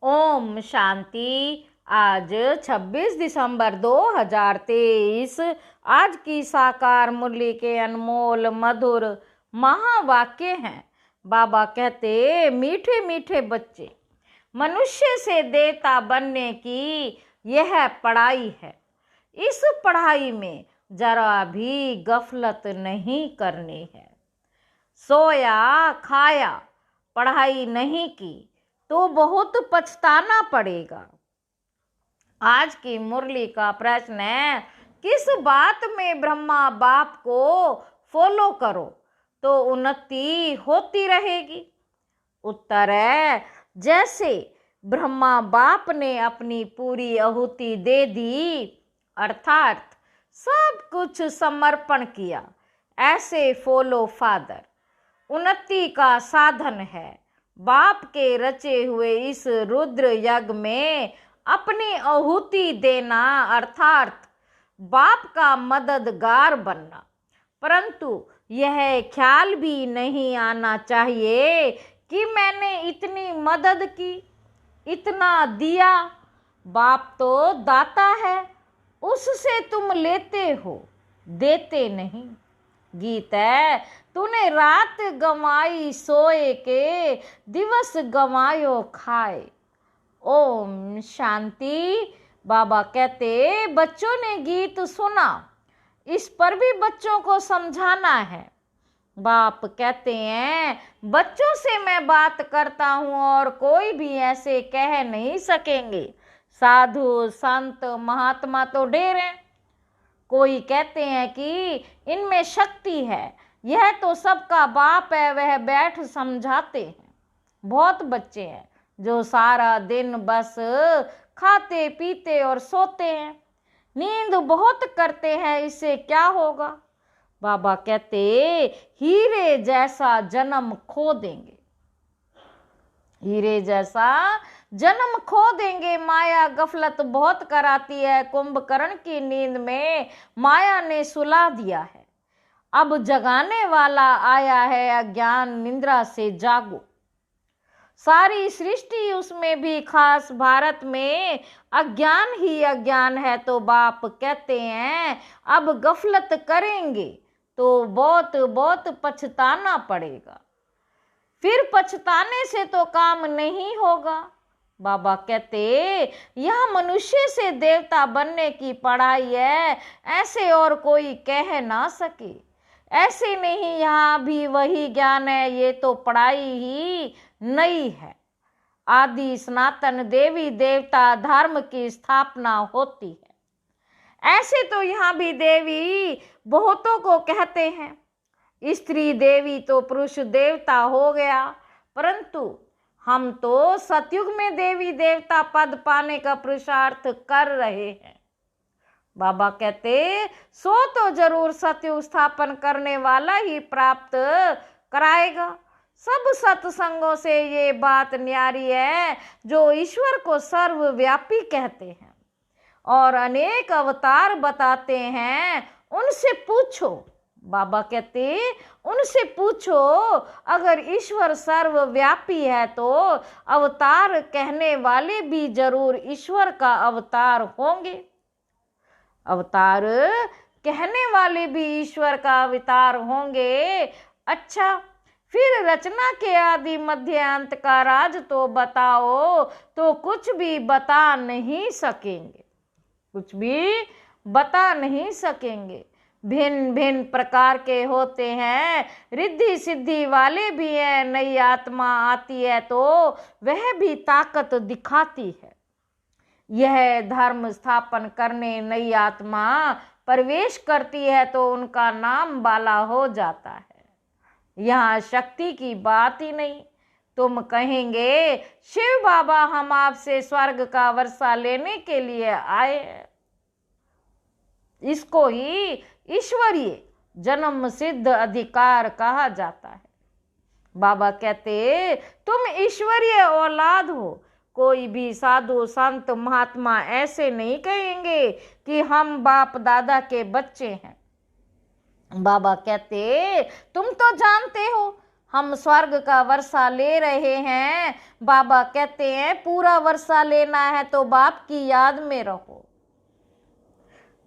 ओम शांति। आज 26 दिसंबर 2023 आज की साकार मुरली के अनमोल मधुर महावाक्य हैं। बाबा कहते, मीठे मीठे बच्चे, मनुष्य से देवता बनने की यह पढ़ाई है। इस पढ़ाई में जरा भी गफलत नहीं करनी है। सोया खाया, पढ़ाई नहीं की तो बहुत पछताना पड़ेगा। आज की मुरली का प्रश्न है, किस बात में ब्रह्मा बाप को फॉलो करो तो उन्नति होती रहेगी? उत्तर है, जैसे ब्रह्मा बाप ने अपनी पूरी आहुति दे दी, अर्थात सब कुछ समर्पण किया, ऐसे फॉलो फादर उन्नति का साधन है। बाप के रचे हुए इस रुद्र यज्ञ में अपनी आहुति देना, अर्थात बाप का मददगार बनना। परंतु यह ख्याल भी नहीं आना चाहिए कि मैंने इतनी मदद की, इतना दिया। बाप तो दाता है, उससे तुम लेते हो, देते नहीं। गीत है, तूने रात गंवाई सोए के, दिवस गंवायो खाए। ओम शांति। बाबा कहते, बच्चों ने गीत सुना, इस पर भी बच्चों को समझाना है। बाप कहते हैं, बच्चों से मैं बात करता हूँ और कोई भी ऐसे कह नहीं सकेंगे। साधु संत महात्मा तो ढेर हैं। कोई कहते हैं कि इनमें शक्ति है, यह तो सबका बाप है, वह बैठ समझाते हैं। बहुत बच्चे हैं जो सारा दिन बस खाते पीते और सोते हैं, नींद बहुत करते हैं, इससे क्या होगा? बाबा कहते, हीरे जैसा जन्म खो देंगे, हीरे जैसा जन्म खो देंगे। माया गफलत बहुत कराती है। कुंभकर्ण की नींद में माया ने सुला दिया है। अब जगाने वाला आया है, अज्ञान निद्रा से जागो। सारी सृष्टि, उसमें भी खास भारत में अज्ञान ही अज्ञान है। तो बाप कहते हैं, अब गफलत करेंगे तो बहुत बहुत पछताना पड़ेगा। फिर पछताने से तो काम नहीं होगा। बाबा कहते, यह मनुष्य से देवता बनने की पढ़ाई है, ऐसे और कोई कह ना सके। ऐसे नहीं, यहाँ भी वही ज्ञान है, ये तो पढ़ाई ही नई है। आदि सनातन देवी देवता धर्म की स्थापना होती है। ऐसे तो यहाँ भी देवी बहुतों को कहते हैं। स्त्री देवी तो पुरुष देवता हो गया, परंतु हम तो सतयुग में देवी देवता पद पाने का पुरुषार्थ कर रहे हैं। बाबा कहते, सो तो जरूर सतयुग स्थापन करने वाला ही प्राप्त कराएगा। सब सत्संगों से ये बात न्यारी है, जो ईश्वर को सर्वव्यापी कहते हैं और अनेक अवतार बताते हैं, उनसे पूछो। बाबा कहते, उनसे पूछो, अगर ईश्वर सर्वव्यापी है तो अवतार कहने वाले भी जरूर ईश्वर का अवतार होंगे। अवतार कहने वाले भी ईश्वर का अवतार होंगे। अच्छा, फिर रचना के आदि मध्य अंत का राज तो बताओ। तो कुछ भी बता नहीं सकेंगे, कुछ भी बता नहीं सकेंगे। भिन्न भिन्न प्रकार के होते हैं, रिद्धि सिद्धि वाले भी हैं। नई आत्मा आती है तो वह भी ताकत दिखाती है। यह धर्म स्थापन करने नई आत्मा प्रवेश करती है तो उनका नाम बाला हो जाता है। यहाँ शक्ति की बात ही नहीं। तुम कहेंगे, शिव बाबा हम आपसे स्वर्ग का वर्षा लेने के लिए आए हैं। इसको ही ईश्वरीय जन्म सिद्ध अधिकार कहा जाता है। बाबा कहते, तुम ईश्वरीय औलाद हो। कोई भी साधु संत महात्मा ऐसे नहीं कहेंगे कि हम बाप दादा के बच्चे हैं। बाबा कहते, तुम तो जानते हो हम स्वर्ग का वर्षा ले रहे हैं। बाबा कहते हैं पूरा वर्षा लेना है तो बाप की याद में रहो।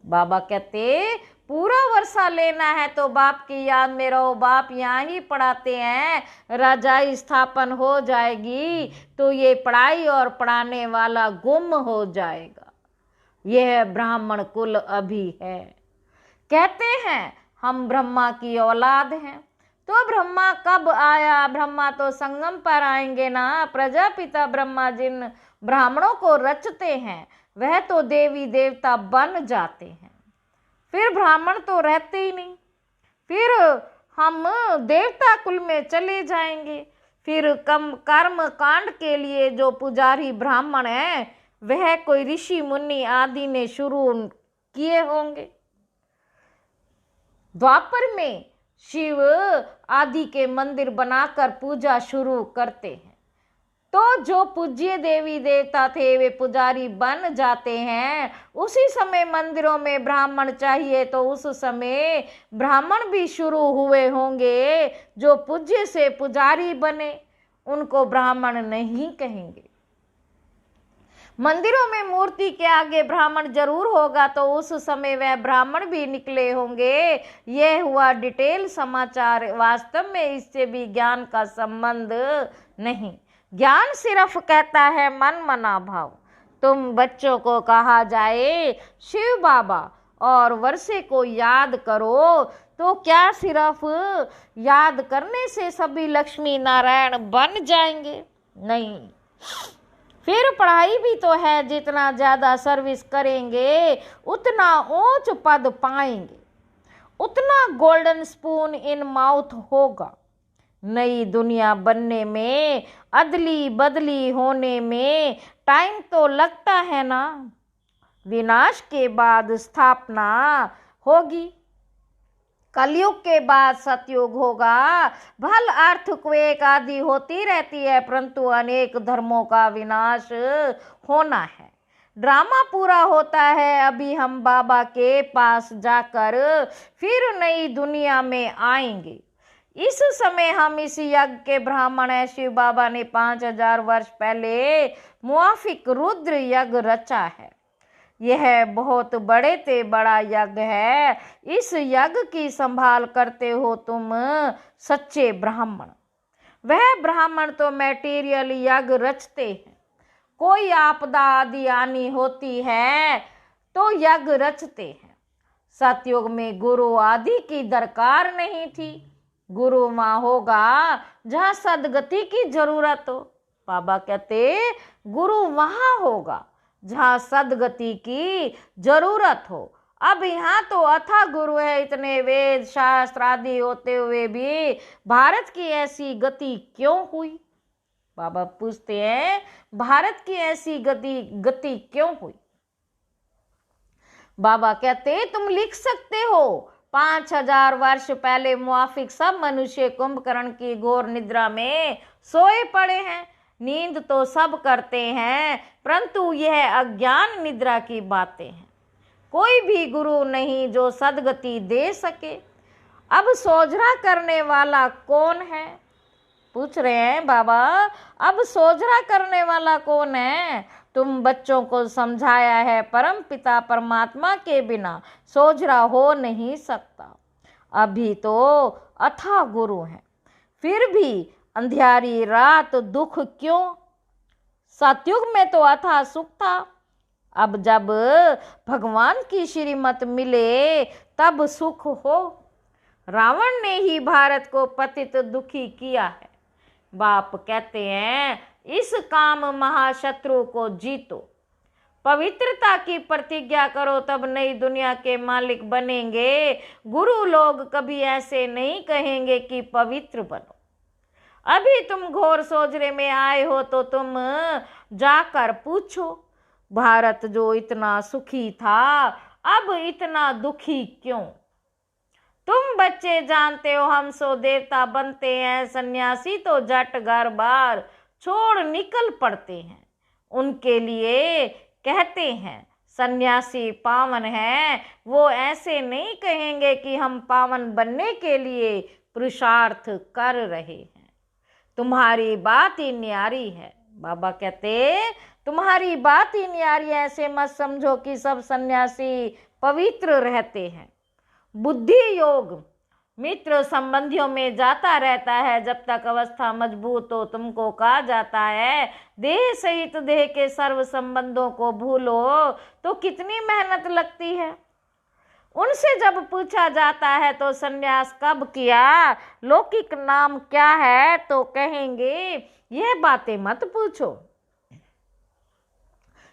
बाबा कहते पूरा वर्षा लेना है तो बाप की याद में रहो। बाप यहाँ ही पढ़ाते हैं राजाई स्थापन हो जाएगी तो ये पढ़ाई और पढ़ाने वाला गुम हो जाएगा। यह ब्राह्मण कुल अभी है। कहते हैं हम ब्रह्मा की औलाद हैं। तो ब्रह्मा कब आया? ब्रह्मा तो संगम पर आएंगे ना। प्रजापिता ब्रह्मा जिन ब्राह्मणों को रचते हैं वह तो देवी देवता बन जाते हैं। फिर ब्राह्मण तो रहते ही नहीं। फिर हम देवता कुल में चले जाएंगे। फिर कर्म कांड के लिए जो पुजारी ब्राह्मण है वह कोई ऋषि मुनि आदि ने शुरू किए होंगे। द्वापर में शिव आदि के मंदिर बनाकर पूजा शुरू करते हैं। तो जो पूज्य देवी देवता थे वे पुजारी बन जाते हैं। उसी समय मंदिरों में ब्राह्मण चाहिए तो उस समय ब्राह्मण भी शुरू हुए होंगे। जो पूज्य से पुजारी बने उनको ब्राह्मण नहीं कहेंगे। मंदिरों में मूर्ति के आगे ब्राह्मण जरूर होगा तो उस समय वह ब्राह्मण भी निकले होंगे। यह हुआ डिटेल समाचार। वास्तव में इससे भी ज्ञान का संबंध नहीं। ज्ञान सिर्फ कहता है मन मना भाव। तुम बच्चों को कहा जाए शिव बाबा और वर्षे को याद करो तो क्या सिर्फ याद करने से सभी लक्ष्मी नारायण बन जाएंगे? नहीं। फिर पढ़ाई भी तो है। जितना ज़्यादा सर्विस करेंगे उतना ऊंच पद पाएंगे, उतना गोल्डन स्पून इन माउथ होगा। नई दुनिया बनने में, अदली बदली होने में टाइम तो लगता है ना। विनाश के बाद स्थापना होगी। कलयुग के बाद सतयुग होगा। भल अर्थक्वेक आदि होती रहती है परंतु अनेक धर्मों का विनाश होना है। ड्रामा पूरा होता है। अभी हम बाबा के पास जाकर फिर नई दुनिया में आएंगे। इस समय हम इस यज्ञ के ब्राह्मण हैं। शिव बाबा ने 5000 वर्ष पहले मुआफिक रुद्र यज्ञ रचा है। यह बहुत बड़े से बड़ा यज्ञ है। इस यज्ञ की संभाल करते हो तुम सच्चे ब्राह्मण। वह ब्राह्मण तो मैटीरियल यज्ञ रचते हैं। कोई आपदा आदि आनी होती है तो यज्ञ रचते हैं। सतयुग में गुरु आदि की दरकार नहीं थी। गुरु वहाँ होगा जहाँ सदगति की जरूरत हो। बाबा कहते गुरु वहाँ होगा जहाँ सदगति की जरूरत हो। अब यहाँ तो अथा गुरु है। इतने वेद शास्त्र आदि होते हुए भी भारत की ऐसी गति क्यों हुई? बाबा पूछते हैं भारत की ऐसी गति क्यों हुई? बाबा कहते तुम लिख सकते हो 5000 वर्ष पहले मुआफिक सब मनुष्य कुंभकर्ण की घोर निद्रा में सोए पड़े हैं। नींद तो सब करते हैं परंतु यह अज्ञान निद्रा की बातें हैं। कोई भी गुरु नहीं जो सदगति दे सके। अब सोजरा करने वाला कौन है? पूछ रहे हैं बाबा अब सोजरा करने वाला कौन है? तुम बच्चों को समझाया है परम पिता परमात्मा के बिना सोजरा हो नहीं सकता। अभी तो अथा गुरु है। फिर भी अंधियारी रात दुख क्यों? सतयुग में तो अथा सुख था। अब जब भगवान की श्रीमत मिले तब सुख हो। रावण ने ही भारत को पतित दुखी किया है। बाप कहते हैं इस काम महाशत्रु को जीतो। पवित्रता की प्रतिज्ञा करो तब नई दुनिया के मालिक बनेंगे। गुरु लोग कभी ऐसे नहीं कहेंगे कि पवित्र बनो। अभी तुम घोर सोजरे में आए हो तो तुम जाकर पूछो भारत जो इतना सुखी था अब इतना दुखी क्यों? तुम बच्चे जानते हो हम सो देवता बनते हैं। सन्यासी तो जट घर बार छोड़ निकल पड़ते हैं। उनके लिए कहते हैं सन्यासी पावन है। वो ऐसे नहीं कहेंगे कि हम पावन बनने के लिए पुरुषार्थ कर रहे हैं। तुम्हारी बात ही न्यारी है। बाबा कहते तुम्हारी बात ही न्यारी है, ऐसे मत समझो कि सब सन्यासी पवित्र रहते हैं। बुद्धि योग मित्र संबंधियों में जाता रहता है जब तक अवस्था मजबूत हो। तुमको कहा जाता है देह सहित देह के सर्व संबंधों को भूलो, तो कितनी मेहनत लगती है। उनसे जब पूछा जाता है तो संन्यास कब किया, लौकिक नाम क्या है, तो कहेंगे यह बातें मत पूछो।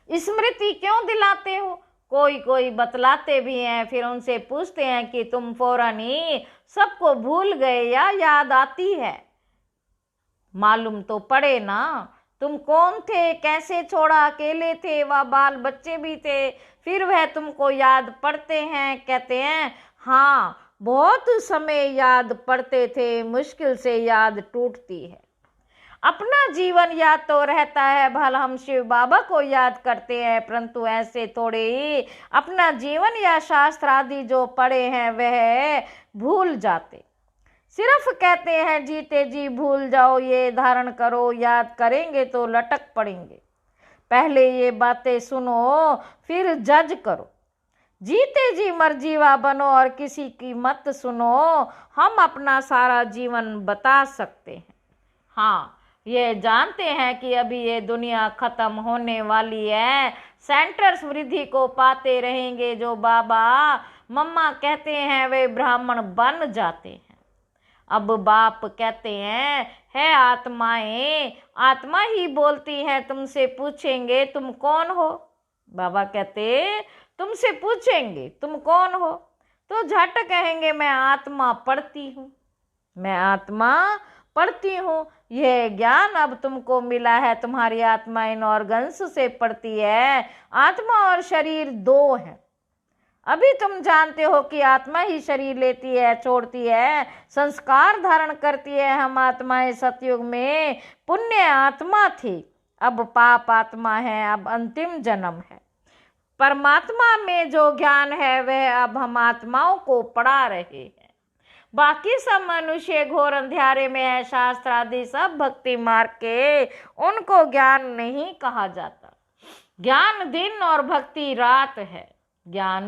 स्मृति क्यों दिलाते हो? कोई बतलाते भी हैं, फिर उनसे पूछते हैं कि तुम फौरन ही सबको भूल गए या याद आती है? मालूम तो पड़े ना, तुम कौन थे, कैसे छोड़ा, अकेले थे व बाल बच्चे भी थे, फिर वह तुमको याद पड़ते हैं? कहते हैं हाँ, बहुत समय याद पड़ते थे, मुश्किल से याद टूटती है। अपना जीवन याद तो रहता है, भला हम शिव बाबा को याद करते हैं, परंतु ऐसे थोड़े ही अपना जीवन या शास्त्र आदि जो पढ़े हैं वह भूल जाते। सिर्फ कहते हैं जीते जी भूल जाओ, ये धारण करो, याद करेंगे तो लटक पड़ेंगे। पहले ये बातें सुनो फिर जज करो। जीते जी मर्जीवा बनो और किसी की मत सुनो। हम अपना सारा जीवन बता सकते हैं। हाँ, ये जानते हैं कि अभी ये दुनिया खत्म होने वाली है। सेंटर्स वृद्धि को पाते रहेंगे। जो बाबा मम्मा कहते हैं वे ब्राह्मण बन जाते हैं। अब बाप कहते हैं है आत्माएं, आत्मा ही बोलती है। तुमसे पूछेंगे तुम कौन हो? बाबा कहते तुमसे पूछेंगे तुम कौन हो, तो झट कहेंगे मैं आत्मा पढ़ती हूँ, मैं आत्मा पढ़ती हूँ। यह ज्ञान अब तुमको मिला है। तुम्हारी आत्मा इन ऑर्गन्स से पढ़ती है। आत्मा और शरीर दो हैं। अभी तुम जानते हो कि आत्मा ही शरीर लेती है, छोड़ती है, संस्कार धारण करती है। हम आत्माएं सतयुग में पुण्य आत्मा थी, अब पाप आत्मा है, अब अंतिम जन्म है। परमात्मा में जो ज्ञान है वह अब हम आत्माओं को पढ़ा रहे हैं। बाकी सब मनुष्य घोर अंधेरे में है। शास्त्र आदि सब भक्ति मार्ग के, उनको ज्ञान नहीं कहा जाता। ज्ञान दिन और भक्ति रात है। ज्ञान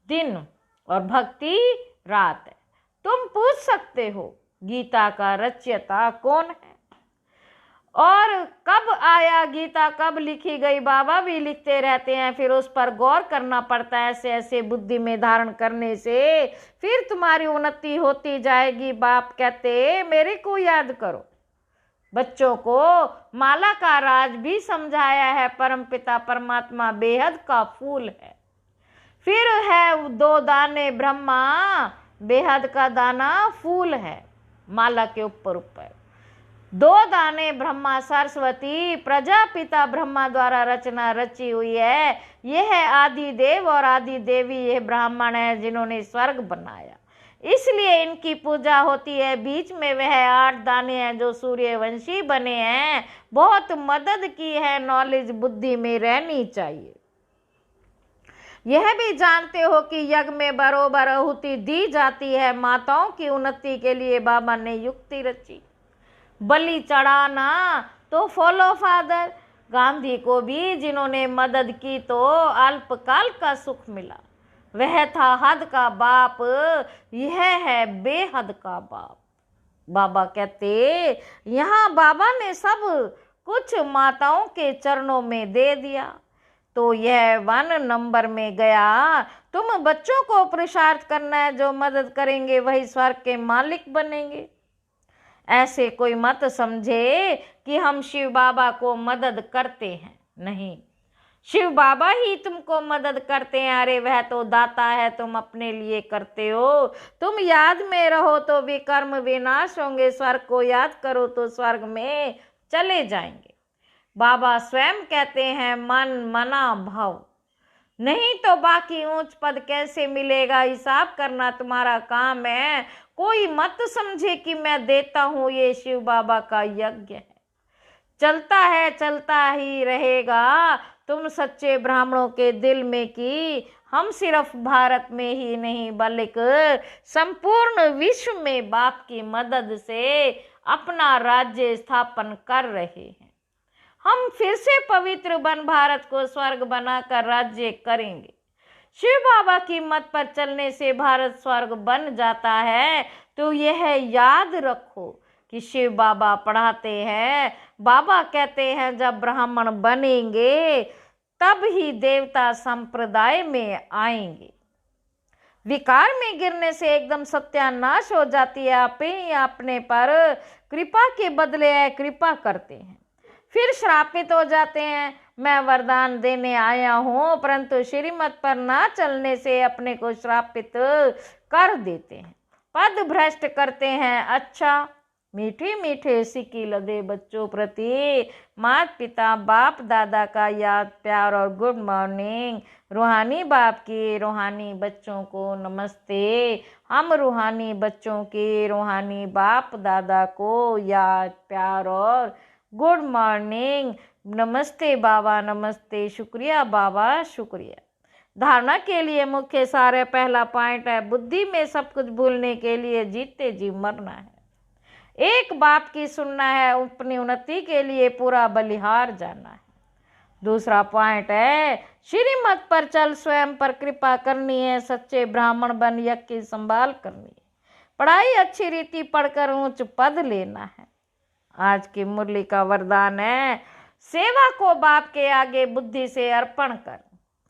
दिन और भक्ति रात है। तुम पूछ सकते हो गीता का रचयिता कौन है और कब आया, गीता कब लिखी गई? बाबा भी लिखते रहते हैं, फिर उस पर गौर करना पड़ता है। ऐसे ऐसे बुद्धि में धारण करने से फिर तुम्हारी उन्नति होती जाएगी। बाप कहते मेरे को याद करो। बच्चों को माला का राज भी समझाया है। परमपिता परमात्मा बेहद का फूल है। फिर है 2 दाने ब्रह्मा, बेहद का दाना फूल है माला के ऊपर ऊपर। 2 दाने ब्रह्मा सरस्वती, प्रजापिता ब्रह्मा द्वारा रचना रची हुई है। यह है आदि देव और आदि देवी, यह ब्राह्मण है जिन्होंने स्वर्ग बनाया, इसलिए इनकी पूजा होती है। बीच में वह 8 दाने हैं जो सूर्यवंशी बने हैं। बहुत मदद की है, नॉलेज बुद्धि में रहनी चाहिए। यह भी जानते हो कि यज्ञ में बरोबर आहुति दी जाती है। माताओं की उन्नति के लिए बाबा ने युक्ति रची। बलि चढ़ाना तो फॉलो फादर। गांधी को भी जिन्होंने मदद की तो अल्पकाल का सुख मिला। वह था हद का बाप, यह है बेहद का बाप। बाबा कहते यहाँ बाबा ने सब कुछ माताओं के चरणों में दे दिया, तो यह 1 नंबर में गया। तुम बच्चों को पुरुषार्थ करना है, जो मदद करेंगे वही स्वर्ग के मालिक बनेंगे। ऐसे कोई मत समझे कि हम शिव बाबा को मदद करते हैं, नहीं, शिव बाबा ही तुमको मदद करते हैं। अरे वह तो दाता है, तुम अपने लिए करते हो। तुम याद में रहो तो विकर्म विनाश होंगे, स्वर्ग को याद करो तो स्वर्ग में चले जाएंगे। बाबा स्वयं कहते हैं मन मना भाव, नहीं तो बाकी ऊंच पद कैसे मिलेगा? हिसाब करना तुम्हारा काम है। कोई मत समझे कि मैं देता हूँ, ये शिव बाबा का यज्ञ है, चलता है चलता ही रहेगा। तुम सच्चे ब्राह्मणों के दिल में कि हम सिर्फ भारत में ही नहीं बल्कि संपूर्ण विश्व में बाप की मदद से अपना राज्य स्थापन कर रहे हैं। हम फिर से पवित्र वन भारत को स्वर्ग बनाकर राज्य करेंगे। शिव बाबा की मत पर चलने से भारत स्वर्ग बन जाता है। तो यह याद रखो कि शिव बाबा पढ़ाते हैं, बाबा कहते हैं जब ब्राह्मण बनेंगे तब ही देवता संप्रदाय में आएंगे। विकार में गिरने से एकदम सत्यानाश हो जाती है। आप ही अपने पर कृपा के बदले कृपा करते हैं, फिर श्रापित हो जाते हैं। मैं वरदान देने आया हूँ, परंतु श्रीमत पर ना चलने से अपने को श्रापित कर देते हैं, पद भ्रष्ट करते हैं। अच्छा, मीठे मीठे सिक्की लदे बच्चों प्रति माता पिता बाप दादा का याद प्यार और गुड मॉर्निंग। रूहानी बाप के रूहानी बच्चों को नमस्ते। हम रूहानी बच्चों के रूहानी बाप दादा को याद प्यार और गुड मॉर्निंग। नमस्ते बाबा, नमस्ते, शुक्रिया बाबा, शुक्रिया। धारणा के लिए मुख्य सार है। पहला पॉइंट है, बुद्धि में सब कुछ भूलने के लिए जीते जी मरना है। एक बाप की सुनना है, अपनी उन्नति के लिए पूरा बलिहार जाना है। दूसरा पॉइंट है, श्रीमत पर चल, स्वयं पर कृपा करनी है, सच्चे ब्राह्मण बन यज्ञ की संभाल करनी है, पढ़ाई अच्छी रीति पढ़कर उच्च पद लेना है। आज की मुरली का वरदान है, सेवा को बाप के आगे बुद्धि से अर्पण कर।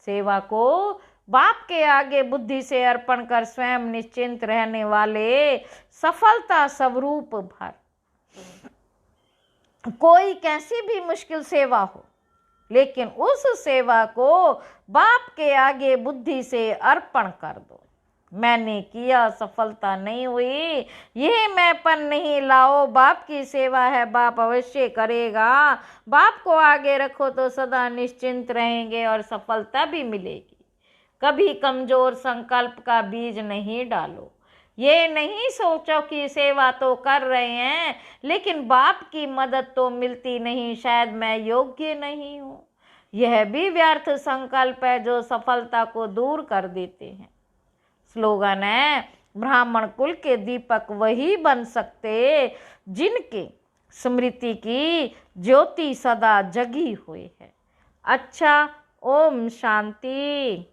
सेवा को बाप के आगे बुद्धि से अर्पण कर स्वयं निश्चिंत रहने वाले सफलता स्वरूप भर। कोई कैसी भी मुश्किल सेवा हो, लेकिन उस सेवा को बाप के आगे बुद्धि से अर्पण कर दो। मैंने किया, सफलता नहीं हुई, यह मैंपन नहीं लाओ। बाप की सेवा है, बाप अवश्य करेगा। बाप को आगे रखो तो सदा निश्चिंत रहेंगे और सफलता भी मिलेगी। कभी कमजोर संकल्प का बीज नहीं डालो। ये नहीं सोचो कि सेवा तो कर रहे हैं, लेकिन बाप की मदद तो मिलती नहीं, शायद मैं योग्य नहीं हूँ। यह भी व्यर्थ संकल्प है जो सफलता को दूर कर देते हैं। स्लोगन है, ब्राह्मण कुल के दीपक वही बन सकते जिनके स्मृति की ज्योति सदा जगी हुई है। अच्छा, ओम शांति।